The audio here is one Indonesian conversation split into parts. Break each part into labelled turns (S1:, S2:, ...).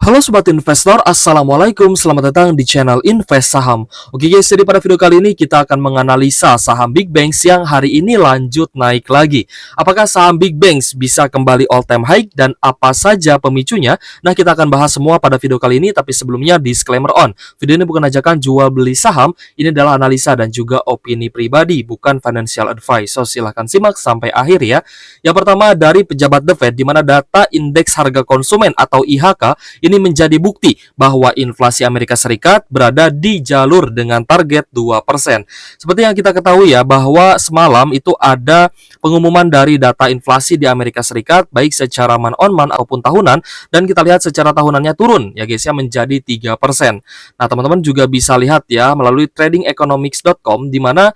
S1: Halo Sobat Investor, Assalamualaikum, selamat datang di channel Invest Saham. Oke guys, jadi pada video kali ini kita akan menganalisa saham Big Banks yang hari ini lanjut naik lagi. Apakah saham Big Banks bisa kembali all time high dan apa saja pemicunya? Nah, kita akan bahas semua pada video kali ini, tapi sebelumnya disclaimer on. Video ini bukan ajakan jual beli saham, ini adalah analisa dan juga opini pribadi, bukan financial advice. So, silahkan simak sampai akhir ya. Yang pertama dari pejabat The Fed, di mana data indeks harga konsumen atau IHK ini menjadi bukti bahwa inflasi Amerika Serikat berada di jalur dengan target 2%. Seperti yang kita ketahui ya, bahwa semalam itu ada pengumuman dari data inflasi di Amerika Serikat, baik secara month on month ataupun tahunan, dan kita lihat secara tahunannya turun ya guys ya, menjadi 3%. Nah, teman-teman juga bisa lihat ya melalui tradingeconomics.com, di mana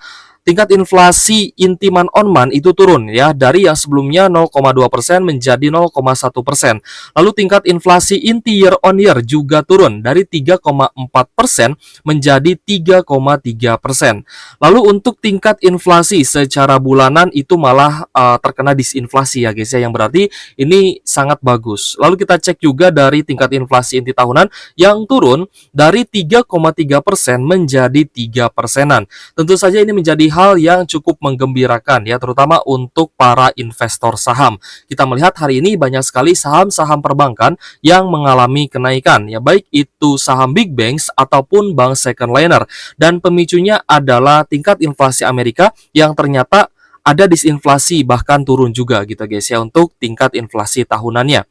S1: tingkat inflasi inti month on month itu turun ya, dari yang sebelumnya 0,2% menjadi 0,1%. Lalu tingkat inflasi inti year on year juga turun dari 3,4% menjadi 3,3%. Lalu untuk tingkat inflasi secara bulanan itu malah terkena disinflasi ya guys ya, yang berarti ini sangat bagus. Lalu kita cek juga dari tingkat inflasi inti tahunan yang turun dari 3,3% menjadi 3%-an. Tentu saja ini menjadi hal yang cukup menggembirakan ya, terutama untuk para investor saham. Kita melihat hari ini banyak sekali saham-saham perbankan yang mengalami kenaikan ya, baik itu saham Big Banks ataupun bank second liner, dan pemicunya adalah tingkat inflasi Amerika yang ternyata ada disinflasi, bahkan turun juga gitu guys ya untuk tingkat inflasi tahunannya.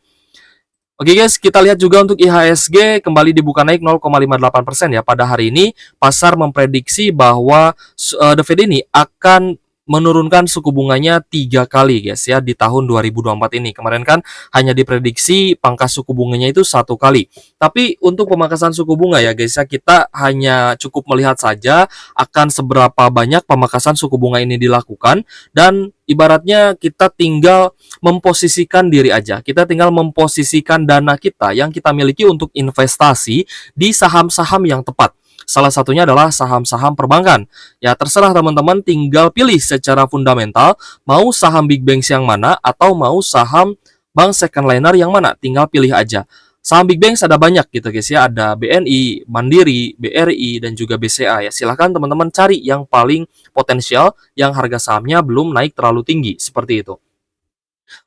S1: Oke guys, kita lihat juga untuk IHSG kembali dibuka naik 0,58% ya pada hari ini. Pasar memprediksi bahwa The Fed ini akan menurunkan suku bunganya 3 kali guys ya di tahun 2024 ini. Kemarin kan hanya diprediksi pangkas suku bunganya itu 1 kali. Tapi untuk pemangkasan suku bunga ya guys ya, kita hanya cukup melihat saja akan seberapa banyak pemangkasan suku bunga ini dilakukan, dan ibaratnya kita tinggal memposisikan diri aja. Kita tinggal memposisikan dana kita yang kita miliki untuk investasi di saham-saham yang tepat. Salah satunya adalah saham-saham perbankan. Ya, terserah teman-teman, tinggal pilih secara fundamental mau saham Big Banks yang mana atau mau saham bank second liner yang mana. Tinggal pilih aja. Saham Big Banks ada banyak gitu guys ya, ada BNI, Mandiri, BRI, dan juga BCA ya. Silahkan teman-teman cari yang paling potensial, yang harga sahamnya belum naik terlalu tinggi, seperti itu.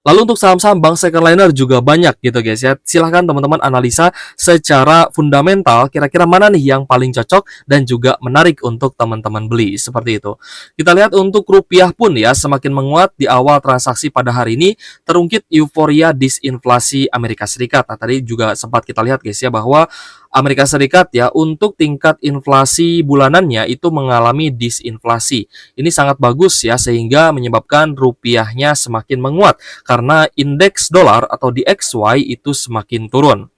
S1: Lalu untuk saham-saham bank second liner juga banyak gitu guys ya. Silahkan teman-teman analisa secara fundamental kira-kira mana nih yang paling cocok dan juga menarik untuk teman-teman beli, seperti itu. Kita lihat untuk rupiah pun ya semakin menguat di awal transaksi pada hari ini, terungkit euforia disinflasi Amerika Serikat. Nah, tadi juga sempat kita lihat guys ya bahwa Amerika Serikat ya untuk tingkat inflasi bulanannya itu mengalami disinflasi. Ini sangat bagus ya, sehingga menyebabkan rupiahnya semakin menguat karena indeks dolar atau DXY itu semakin turun.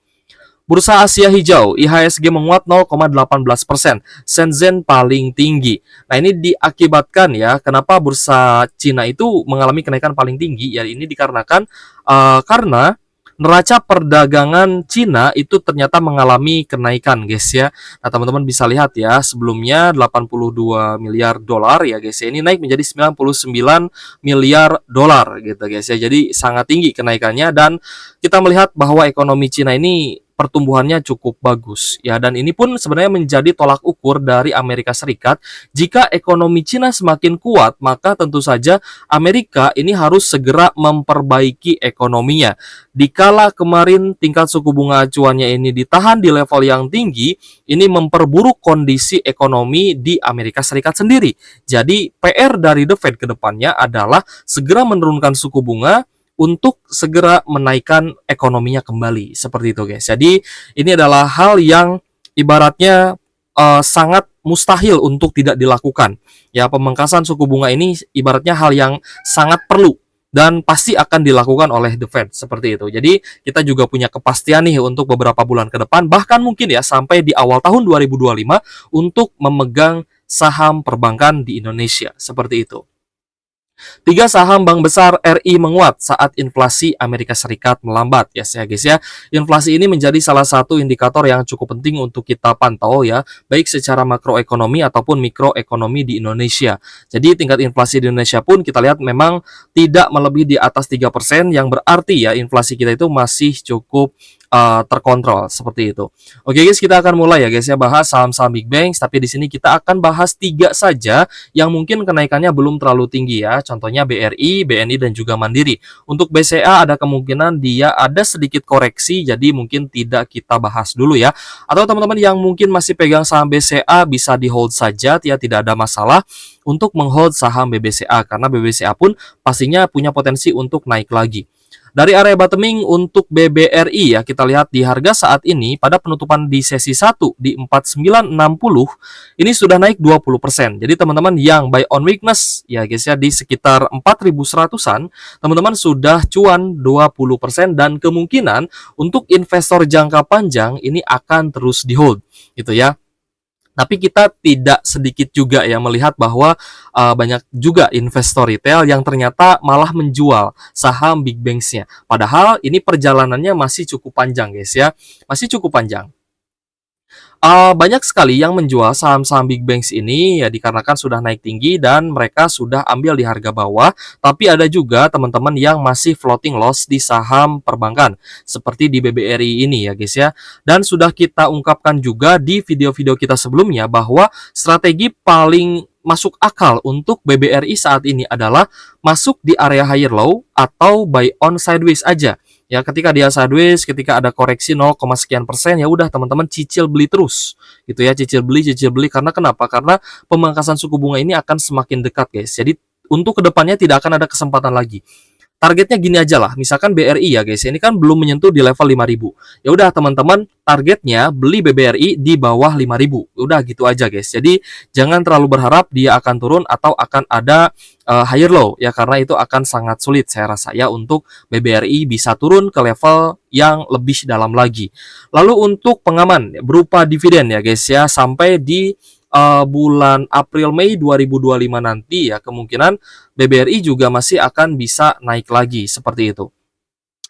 S1: Bursa Asia hijau, IHSG menguat 0,18%, Shenzhen paling tinggi. Nah, ini diakibatkan ya, kenapa bursa Cina itu mengalami kenaikan paling tinggi? Ya, ini dikarenakan karena neraca perdagangan Cina itu ternyata mengalami kenaikan guys ya. Nah, teman-teman bisa lihat ya, sebelumnya 82 miliar dolar ya guys ya, ini naik menjadi 99 miliar dolar gitu guys ya. Jadi sangat tinggi kenaikannya, dan kita melihat bahwa ekonomi Cina ini pertumbuhannya cukup bagus ya, dan ini pun sebenarnya menjadi tolak ukur dari Amerika Serikat. Jika ekonomi Cina semakin kuat, maka tentu saja Amerika ini harus segera memperbaiki ekonominya. Dikala kemarin tingkat suku bunga acuannya ini ditahan di level yang tinggi, ini memperburuk kondisi ekonomi di Amerika Serikat sendiri. Jadi PR dari The Fed ke depannya adalah segera menurunkan suku bunga untuk segera menaikkan ekonominya kembali, seperti itu guys. Jadi ini adalah hal yang ibaratnya sangat mustahil untuk tidak dilakukan. Ya, pemangkasan suku bunga ini ibaratnya hal yang sangat perlu dan pasti akan dilakukan oleh The Fed, seperti itu. Jadi kita juga punya kepastian nih untuk beberapa bulan ke depan, bahkan mungkin ya sampai di awal tahun 2025 untuk memegang saham perbankan di Indonesia, seperti itu. 3 saham bank besar RI menguat saat inflasi Amerika Serikat melambat ya guys ya. Inflasi ini menjadi salah satu indikator yang cukup penting untuk kita pantau ya, baik secara makroekonomi ataupun mikroekonomi di Indonesia. Jadi tingkat inflasi di Indonesia pun kita lihat memang tidak melebihi di atas 3%, yang berarti ya inflasi kita itu masih cukup terkontrol seperti itu. Oke guys, kita akan mulai ya guys ya bahas saham-saham big banks, tapi di sini kita akan bahas 3 saja yang mungkin kenaikannya belum terlalu tinggi ya. Contohnya BRI, BNI dan juga Mandiri. Untuk BCA ada kemungkinan dia ada sedikit koreksi, jadi mungkin tidak kita bahas dulu ya. Atau teman-teman yang mungkin masih pegang saham BCA bisa di hold saja, ya tidak ada masalah untuk menghold saham BBCA karena BBCA pun pastinya punya potensi untuk naik lagi. Dari area bottoming untuk BBRI ya, kita lihat di harga saat ini pada penutupan di sesi 1 di 4960 ini sudah naik 20%. Jadi teman-teman yang buy on weakness ya guys ya di sekitar 4100-an, teman-teman sudah cuan 20% dan kemungkinan untuk investor jangka panjang ini akan terus di hold gitu ya. Tapi kita tidak sedikit juga ya melihat bahwa banyak juga investor retail yang ternyata malah menjual saham big banks-nya. Padahal ini perjalanannya masih cukup panjang guys ya, masih cukup panjang. Banyak sekali yang menjual saham-saham big banks ini ya dikarenakan sudah naik tinggi dan mereka sudah ambil di harga bawah. Tapi ada juga teman-teman yang masih floating loss di saham perbankan seperti di BBRI ini ya guys ya. Dan sudah kita ungkapkan juga di video-video kita sebelumnya bahwa strategi paling masuk akal untuk BBRI saat ini adalah masuk di area higher low atau buy on sideways aja. Ya, ketika dia sideways, ketika ada koreksi 0, sekian persen, ya udah teman-teman cicil beli terus. Gitu ya, cicil beli karena kenapa? Karena pemangkasan suku bunga ini akan semakin dekat, guys. Jadi untuk kedepannya tidak akan ada kesempatan lagi. Targetnya gini aja lah, misalkan BRI ya guys, ini kan belum menyentuh di level 5.000. Ya udah teman-teman, targetnya beli BBRI di bawah 5.000. Udah gitu aja guys. Jadi jangan terlalu berharap dia akan turun atau akan ada higher low ya, karena itu akan sangat sulit saya rasa ya untuk BBRI bisa turun ke level yang lebih dalam lagi. Lalu untuk pengaman berupa dividen ya guys ya, sampai di bulan April Mei 2025 nanti ya kemungkinan BBRI juga masih akan bisa naik lagi seperti itu.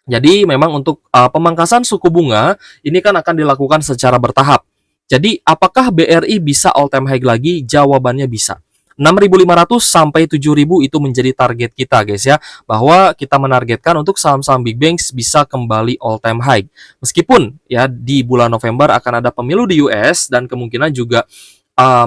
S1: Jadi memang untuk pemangkasan suku bunga ini kan akan dilakukan secara bertahap. Jadi apakah BRI bisa all time high lagi? Jawabannya bisa. 6.500 sampai 7.000 itu menjadi target kita guys ya, bahwa kita menargetkan untuk saham-saham big banks bisa kembali all time high. Meskipun ya di bulan November akan ada pemilu di US dan kemungkinan juga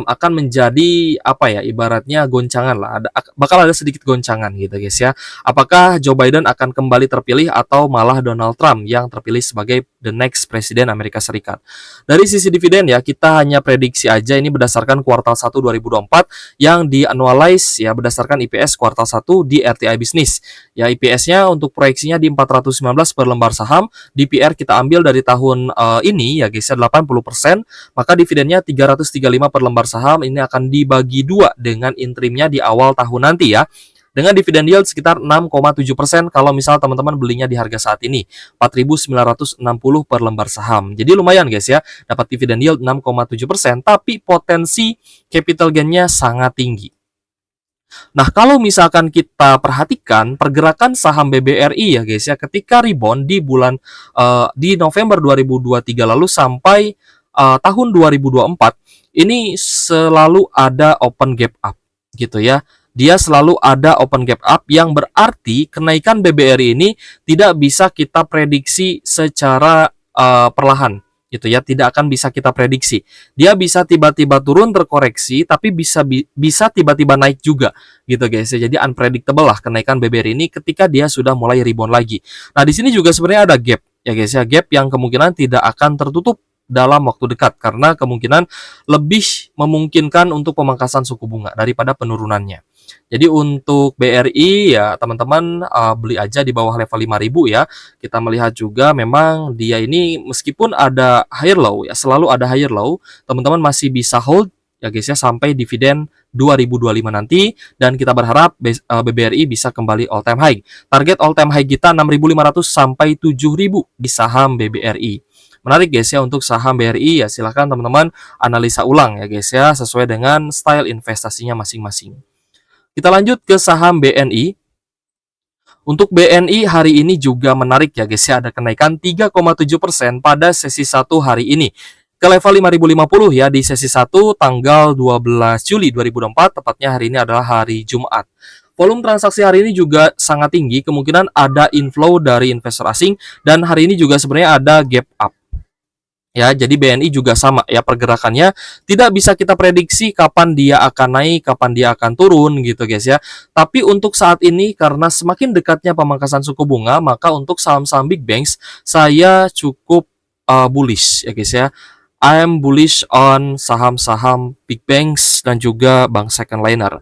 S1: akan menjadi apa ya, ibaratnya goncangan lah, bakal ada sedikit goncangan gitu guys ya. Apakah Joe Biden akan kembali terpilih atau malah Donald Trump yang terpilih sebagai the next presiden Amerika Serikat. Dari sisi dividen ya, kita hanya prediksi aja ini berdasarkan kuartal 1 2024 yang di annualize ya berdasarkan IPS kuartal 1 di RTI Business. Ya IPS-nya untuk proyeksinya di 419 per lembar saham, DPR kita ambil dari tahun ini ya guys ya 80%, maka dividennya 335 per lembar saham ini akan dibagi 2 dengan interimnya di awal tahun nanti ya. Dengan dividen yield sekitar 6,7% kalau misal teman-teman belinya di harga saat ini 4.960 per lembar saham. Jadi lumayan guys ya, dapat dividen yield 6,7% tapi potensi capital gain-nya sangat tinggi. Nah, kalau misalkan kita perhatikan pergerakan saham BBRI ya guys ya, ketika rebound di bulan di November 2023 lalu sampai tahun 2024 ini selalu ada open gap up gitu ya. Dia selalu ada open gap up yang berarti kenaikan BBRI ini tidak bisa kita prediksi secara perlahan gitu ya, tidak akan bisa kita prediksi. Dia bisa tiba-tiba turun terkoreksi tapi bisa tiba-tiba naik juga gitu guys ya. Jadi unpredictable lah kenaikan BBRI ini ketika dia sudah mulai rebound lagi. Nah, di sini juga sebenarnya ada gap ya guys ya, gap yang kemungkinan tidak akan tertutup dalam waktu dekat karena kemungkinan lebih memungkinkan untuk pemangkasan suku bunga daripada penurunannya. Jadi untuk BRI ya teman-teman beli aja di bawah level 5.000 ya. Kita melihat juga memang dia ini meskipun ada higher low ya, selalu ada higher low, teman-teman masih bisa hold ya guys ya sampai dividen 2025 nanti, dan kita berharap BBRI bisa kembali all time high. Target all time high kita 6.500 sampai 7.000 di saham BBRI. Menarik guys ya untuk saham BRI ya, silahkan teman-teman analisa ulang ya guys ya sesuai dengan style investasinya masing-masing. Kita lanjut ke saham BNI. Untuk BNI hari ini juga menarik ya guys ya, ada kenaikan 3,7% pada sesi 1 hari ini ke level 5.050 ya di sesi 1 tanggal 12 Juli 2024, tepatnya hari ini adalah hari Jumat. Volume transaksi hari ini juga sangat tinggi, kemungkinan ada inflow dari investor asing, dan hari ini juga sebenarnya ada gap up. Ya, jadi BNI juga sama ya, pergerakannya tidak bisa kita prediksi kapan dia akan naik, kapan dia akan turun gitu guys ya. Tapi untuk saat ini karena semakin dekatnya pemangkasan suku bunga, maka untuk saham-saham big banks saya cukup bullish ya guys ya. I am bullish on saham-saham big banks dan juga bank second liner.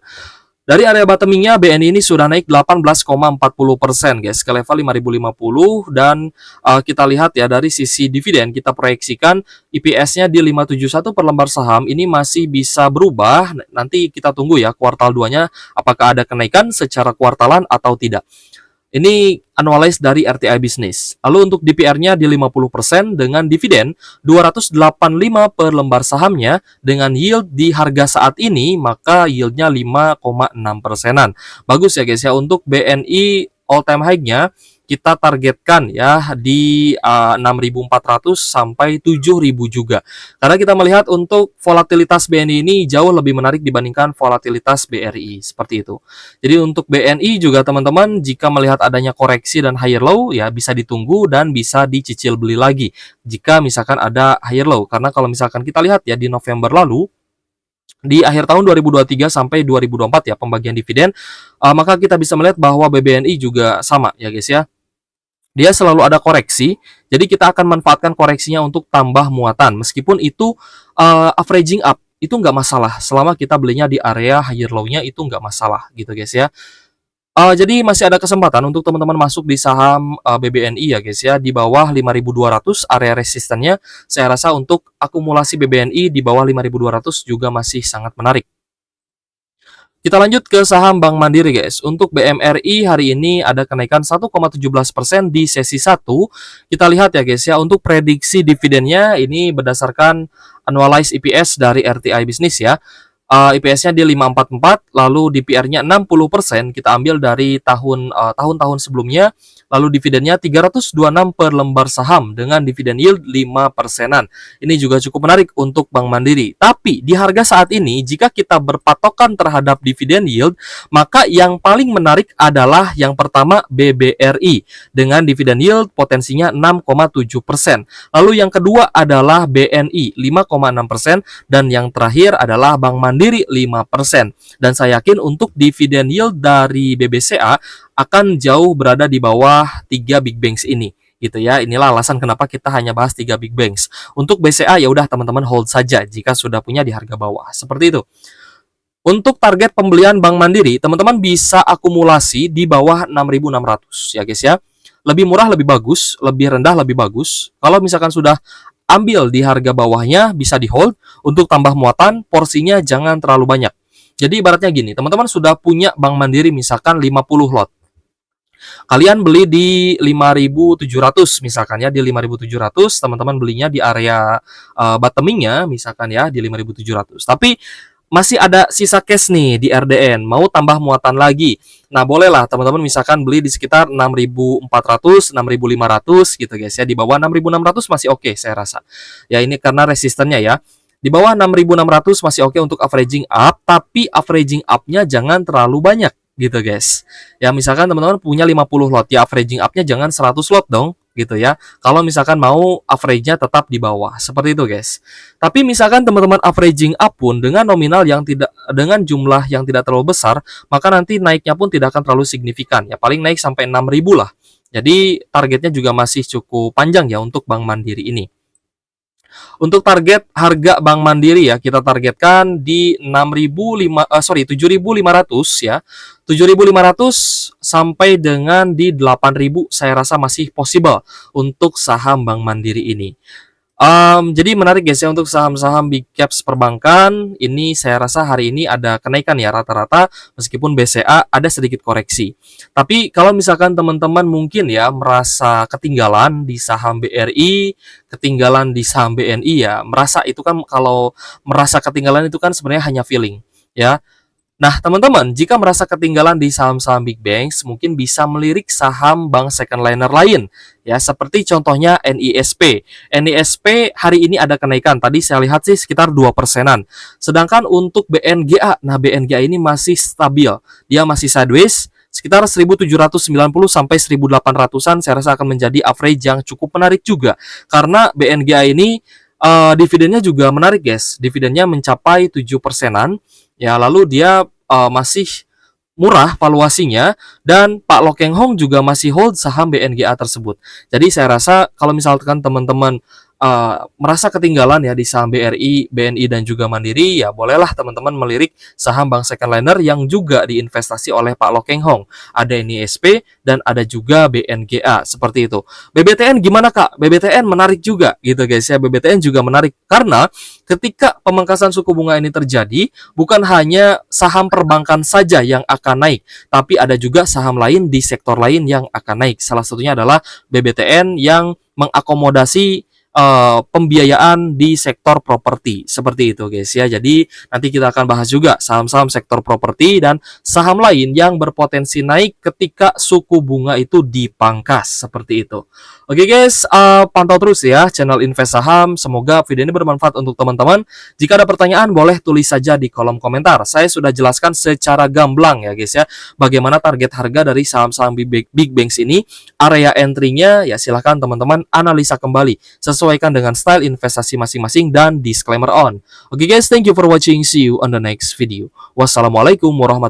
S1: Dari area bottomingnya BNI ini sudah naik 18,40% guys ke level 5050, dan kita lihat ya dari sisi dividen kita proyeksikan IPS-nya di 571 per lembar saham ini masih bisa berubah. Nanti kita tunggu ya kuartal 2-nya apakah ada kenaikan secara kuartalan atau tidak. Ini annualized dari RTI Business. Lalu untuk DPR-nya di 50% dengan dividen 285 per lembar sahamnya, dengan yield di harga saat ini maka yieldnya 5,6%-an. Bagus ya guys ya. Untuk BNI all time high-nya kita targetkan ya di 6.400 sampai 7.000 juga. Karena kita melihat untuk volatilitas BNI ini jauh lebih menarik dibandingkan volatilitas BRI, seperti itu. Jadi untuk BNI juga teman-teman, jika melihat adanya koreksi dan higher low ya bisa ditunggu dan bisa dicicil beli lagi jika misalkan ada higher low. Karena kalau misalkan kita lihat ya di November lalu, di akhir tahun 2023 sampai 2024 ya pembagian dividen, maka kita bisa melihat bahwa BBNI juga sama ya guys ya. Dia selalu ada koreksi, jadi kita akan manfaatkan koreksinya untuk tambah muatan. Meskipun itu averaging up, itu nggak masalah. Selama kita belinya di area higher low-nya itu nggak masalah gitu guys ya. Jadi masih ada kesempatan untuk teman-teman masuk di saham BBNI ya guys ya, di bawah 5.200 area resistennya. Saya rasa untuk akumulasi BBNI di bawah 5.200 juga masih sangat menarik. Kita lanjut ke saham Bank Mandiri guys. Untuk BMRI hari ini ada kenaikan 1,17% di sesi 1. Kita lihat ya guys ya, untuk prediksi dividennya ini berdasarkan annualized EPS dari RTI Business ya. IPS-nya di 544, lalu DPR-nya 60%, kita ambil dari tahun-tahun sebelumnya, lalu dividennya 326 per lembar saham dengan dividen yield 5%-an. Ini juga cukup menarik untuk Bank Mandiri. Tapi di harga saat ini jika kita berpatokan terhadap dividen yield, maka yang paling menarik adalah yang pertama BBRI dengan dividen yield potensinya 6,7%. Lalu yang kedua adalah BNI 5,6%, dan yang terakhir adalah Bank Mandiri 5%. Dan saya yakin untuk dividen yield dari BBCA akan jauh berada di bawah 3 big banks ini gitu ya. Inilah alasan kenapa kita hanya bahas 3 big banks. Untuk BCA ya udah teman-teman hold saja jika sudah punya di harga bawah. Seperti itu. Untuk target pembelian Bank Mandiri, teman-teman bisa akumulasi di bawah 6.600 ya guys ya. Lebih murah lebih bagus, lebih rendah lebih bagus. Kalau misalkan sudah ambil di harga bawahnya bisa di hold. Untuk tambah muatan porsinya jangan terlalu banyak. Jadi ibaratnya gini, teman-teman sudah punya Bank Mandiri misalkan 50 lot. Kalian beli di 5.700 misalkan ya, di 5.700 teman-teman belinya di area bottomingnya misalkan ya di 5.700. Tapi masih ada sisa cash nih di RDN, mau tambah muatan lagi. Nah, bolehlah teman-teman misalkan beli di sekitar 6.400, 6.500 gitu guys ya. Di bawah 6.600 masih oke saya rasa. Ya ini karena resistennya ya. Di bawah 6.600 masih oke untuk averaging up, tapi averaging up-nya jangan terlalu banyak gitu guys. Ya misalkan teman-teman punya 50 lot, ya averaging up-nya jangan 100 lot dong gitu ya. Kalau misalkan mau average-nya tetap di bawah, seperti itu guys. Tapi misalkan teman-teman averaging up pun dengan nominal yang tidak, dengan jumlah yang tidak terlalu besar, maka nanti naiknya pun tidak akan terlalu signifikan. Ya paling naik sampai 6.000 lah. Jadi targetnya juga masih cukup panjang ya untuk Bank Mandiri ini. Untuk target harga Bank Mandiri ya, kita targetkan di 7.500 ya. 7.500 sampai dengan di 8.000 saya rasa masih possible untuk saham Bank Mandiri ini. Jadi menarik guys ya untuk saham-saham big caps perbankan. Ini saya rasa hari ini ada kenaikan ya rata-rata, meskipun BCA ada sedikit koreksi. Tapi kalau misalkan teman-teman mungkin ya merasa ketinggalan di saham BRI, ketinggalan di saham BNI ya, merasa itu kan, kalau merasa ketinggalan itu kan sebenarnya hanya feeling ya. Nah, teman-teman, jika merasa ketinggalan di saham-saham big banks, mungkin bisa melirik saham bank second liner lain. Ya, seperti contohnya NISP. NISP hari ini ada kenaikan. Tadi saya lihat sih sekitar 2%-an. Sedangkan untuk BNGA, nah BNGA ini masih stabil. Dia masih sideways, sekitar 1790 sampai 1800-an saya rasa akan menjadi average yang cukup menarik juga. Karena BNGA ini dividennya juga menarik, guys. Dividennya mencapai 7%-an. Ya, lalu dia masih murah valuasinya dan Pak Lo Keng Hong juga masih hold saham BNGA tersebut. Jadi saya rasa kalau misalkan teman-teman merasa ketinggalan ya di saham BRI, BNI dan juga Mandiri, ya bolehlah teman-teman melirik saham bank second liner yang juga diinvestasi oleh Pak Lo Keng Hong. Ada NISP dan ada juga BNGA seperti itu. BBTN gimana Kak? BBTN menarik juga gitu guys ya. BBTN juga menarik karena ketika pemangkasan suku bunga ini terjadi, bukan hanya saham perbankan saja yang akan naik, tapi ada juga saham lain di sektor lain yang akan naik. Salah satunya adalah BBTN yang mengakomodasi pembiayaan di sektor properti seperti itu guys ya. Jadi nanti kita akan bahas juga saham-saham sektor properti dan saham lain yang berpotensi naik ketika suku bunga itu dipangkas seperti itu. Oke guys, pantau terus ya channel Invest Saham. Semoga video ini bermanfaat untuk teman-teman. Jika ada pertanyaan boleh tulis saja di kolom komentar. Saya sudah jelaskan secara gamblang ya guys ya, bagaimana target harga dari saham-saham big banks ini. Area entry-nya ya silahkan teman-teman analisa kembali. Sesuaikan dengan style investasi masing-masing dan disclaimer on. Oke guys, thank you for watching. See you on the next video. Wassalamualaikum warahmatullahi wabarakatuh.